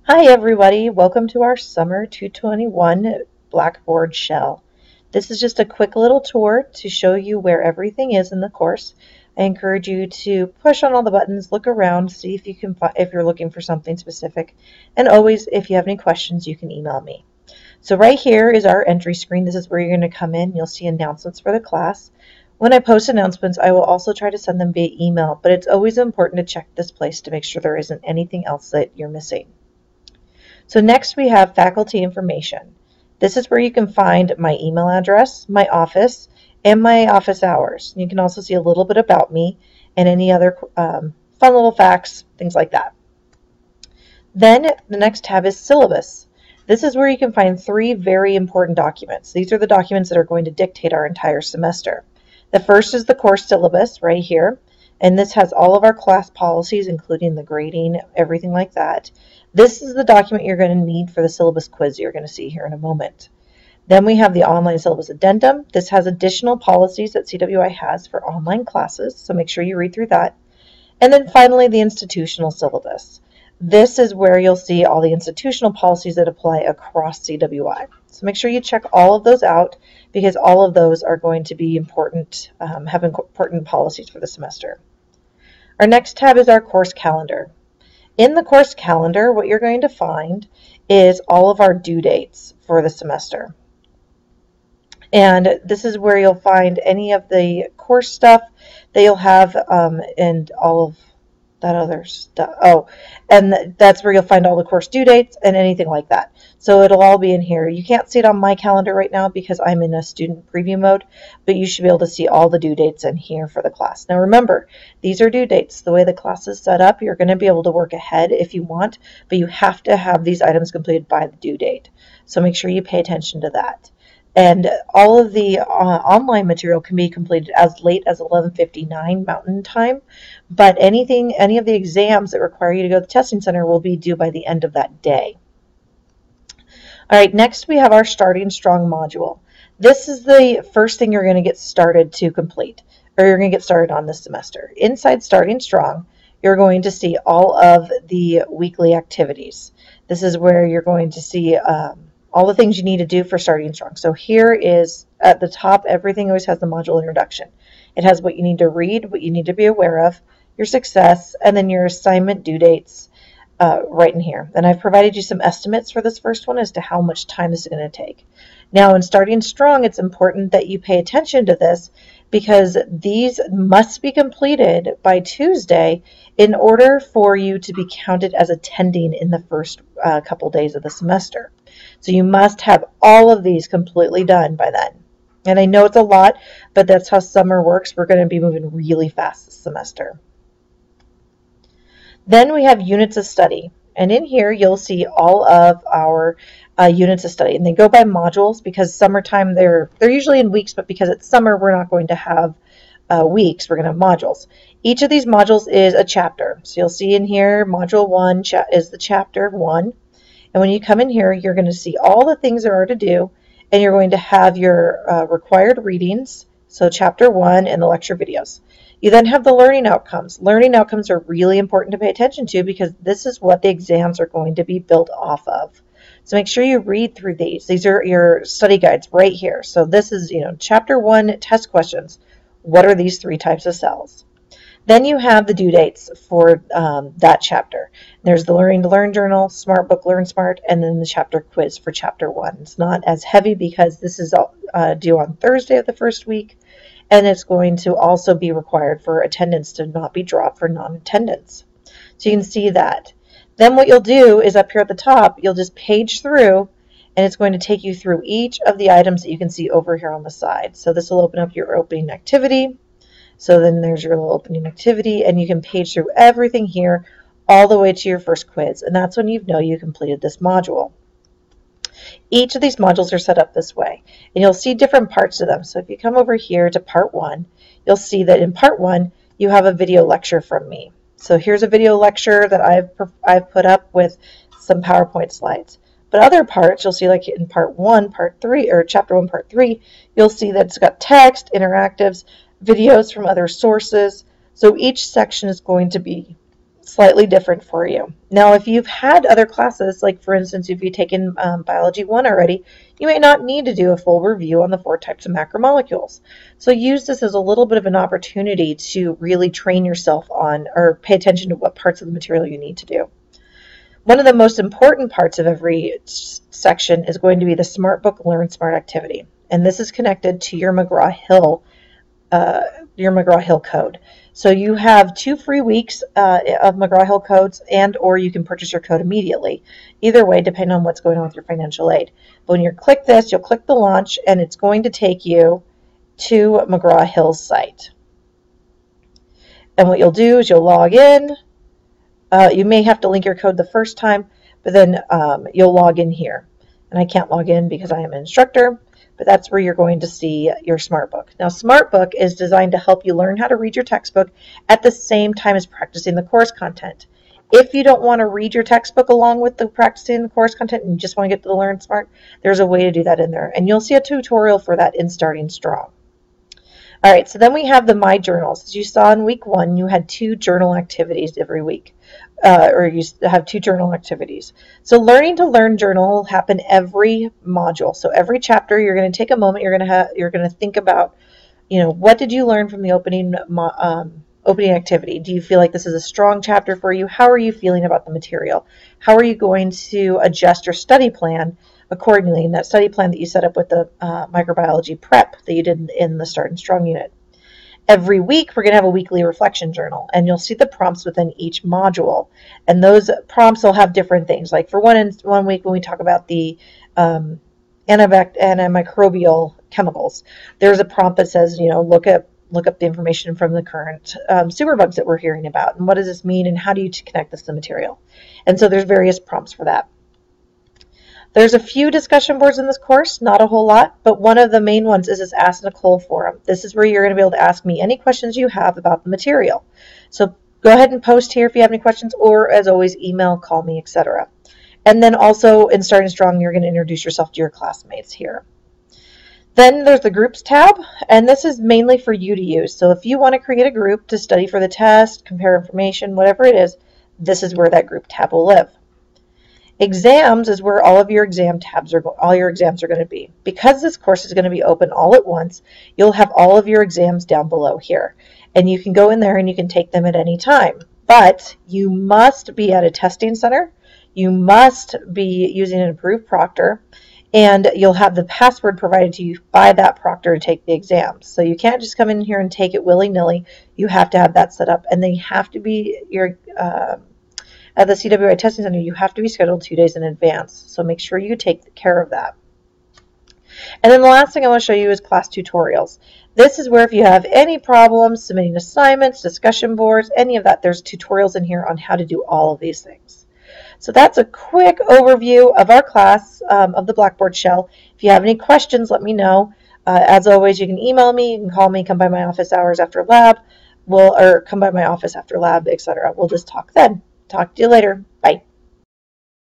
Hi everybody, welcome to our Summer 221 Blackboard shell. This is just a quick little tour to show you where everything is in the course. I encourage you to push on all the buttons, look around, see if you can if you're looking for something specific, and always if you have any questions you can email me. So right here is our entry screen. This is where you're going to come in. You'll see announcements for the class. When I post announcements, I will also try to send them via email, but it's always important to check this place to make sure there isn't anything else that you're missing. So next we have faculty information. This is where you can find my email address, my office, and my office hours. You can also see a little bit about me and any other fun little facts, things like that. Then the next tab is syllabus. This is where you can find three very important documents. These are the documents that are going to dictate our entire semester. The first is the course syllabus right here, and this has all of our class policies, including the grading, everything like that. This is the document you're going to need for the syllabus quiz you're going to see here in a moment. Then we have the online syllabus addendum. This has additional policies that CWI has for online classes, so make sure you read through that. And then finally, the institutional syllabus. This is where you'll see all the institutional policies that apply across CWI. So make sure you check all of those out because all of those are going to be important, have important policies for the semester. Our next tab is our course calendar. In the course calendar, what you're going to find is all of our due dates for the semester. And this is where you'll find any of the course stuff that you'll have and all of that other stuff. Oh, and that's where you'll find all the course due dates and anything like that. So it'll all be in here. You can't see it on my calendar right now because I'm in a student preview mode, but you should be able to see all the due dates in here for the class. Now remember, these are due dates. The way the class is set up, you're going to be able to work ahead if you want, but you have to have these items completed by the due date. So make sure you pay attention to that. And all of the online material can be completed as late as 11:59 Mountain Time, but any of the exams that require you to go to the testing center will be due by the end of that day. All right, next we have our Starting Strong module. This is the first thing you're going to get started to complete, or you're going to get started on this semester. Inside Starting Strong, you're going to see all of the weekly activities. This is where you're going to see all the things you need to do for Starting Strong. So here is at the top, everything always has the module introduction. It has what you need to read, what you need to be aware of, your success, and then your assignment due dates right in here. And I've provided you some estimates for this first one as to how much time this is going to take. Now in Starting Strong, it's important that you pay attention to this because these must be completed by Tuesday in order for you to be counted as attending in the first couple days of the semester. So you must have all of these completely done by then. And I know it's a lot, but that's how summer works. We're going to be moving really fast this semester. Then we have units of study. And in here, you'll see all of our units of study. And they go by modules because summertime, they're usually in weeks, but because it's summer, we're not going to have weeks. We're going to have modules. Each of these modules is a chapter. So you'll see in here, module 1 is the chapter 1. And when you come in here, you're going to see all the things there are to do, and you're going to have your required readings, so chapter 1 and the lecture videos. You then have the learning outcomes. Learning outcomes are really important to pay attention to because this is what the exams are going to be built off of. So make sure you read through these. These are your study guides right here. So this is, chapter 1 test questions. What are these 3 types of cells? Then you have the due dates for that chapter. There's the Learning to Learn journal, Smart Book, Learn Smart, and then the chapter quiz for chapter 1. It's not as heavy because this is due on Thursday of the first week, and it's going to also be required for attendance to not be dropped for non-attendance. So you can see that. Then what you'll do is up here at the top, you'll just page through, and it's going to take you through each of the items that you can see over here on the side. So this will open up your opening activity. So then there's your little opening activity, and you can page through everything here all the way to your first quiz. And that's when you know you completed this module. Each of these modules are set up this way, and you'll see different parts of them. So if you come over here to part 1, you'll see that in part 1, you have a video lecture from me. So here's a video lecture that I've put up with some PowerPoint slides. But other parts, you'll see like in part 1, part 3, or chapter 1, part 3, you'll see that it's got text, interactives, videos from other sources. So each section is going to be slightly different for you. Now, if you've had other classes, like for instance, if you've taken Biology 1 already, you may not need to do a full review on the 4 types of macromolecules. So use this as a little bit of an opportunity to really train yourself on or pay attention to what parts of the material you need to do. One of the most important parts of every section is going to be the Smart Book Learn Smart activity. And this is connected to your McGraw-Hill code. So you have 2 free weeks of McGraw-Hill codes, and or you can purchase your code immediately. Either way, depending on what's going on with your financial aid. But when you click this, you'll click the launch, and it's going to take you to McGraw-Hill's site. And what you'll do is you'll log in. You may have to link your code the first time, but then you'll log in here. And I can't log in because I am an instructor, but that's where you're going to see your SmartBook. Now, SmartBook is designed to help you learn how to read your textbook at the same time as practicing the course content. If you don't want to read your textbook along with the practicing the course content and you just want to get to Learn Smart, there's a way to do that in there. And you'll see a tutorial for that in Starting Strong. All right, so then we have the My Journals. As you saw in week 1, you had 2 journal activities every week. Or you have 2 journal activities. So Learning to Learn journal will happen every module. So every chapter, you're going to take a moment. You're going to think about, what did you learn from the opening activity? Do you feel like this is a strong chapter for you? How are you feeling about the material? How are you going to adjust your study plan accordingly? And that study plan that you set up with the microbiology prep that you did in the Starting Strong unit. Every week, we're going to have a weekly reflection journal, and you'll see the prompts within each module. And those prompts will have different things. Like for one week, when we talk about the antimicrobial chemicals, there's a prompt that says, look up the information from the current superbugs that we're hearing about, and what does this mean, and how do you connect this to material? And so there's various prompts for that. There's a few discussion boards in this course, not a whole lot, but one of the main ones is this Ask Nicole forum. This is where you're going to be able to ask me any questions you have about the material. So go ahead and post here if you have any questions, or as always, email, call me, etc. And then also in Starting Strong, you're going to introduce yourself to your classmates here. Then there's the Groups tab, and this is mainly for you to use. So if you want to create a group to study for the test, compare information, whatever it is, this is where that group tab will live. Exams is where all your exams are going to be. Because this course is going to be open all at once, you'll have all of your exams down below here. And you can go in there and you can take them at any time. But you must be at a testing center. You must be using an approved proctor. And you'll have the password provided to you by that proctor to take the exams. So you can't just come in here and take it willy-nilly. You have to have that set up. And they have to be at the CWI Testing Center, you have to be scheduled 2 days in advance. So make sure you take care of that. And then the last thing I want to show you is class tutorials. This is where if you have any problems submitting assignments, discussion boards, any of that, there's tutorials in here on how to do all of these things. So that's a quick overview of our class of the Blackboard shell. If you have any questions, let me know. As always, you can email me, you can call me, come by my office hours after lab, or come by my office after lab, etc. We'll just talk then. Talk to you later. Bye.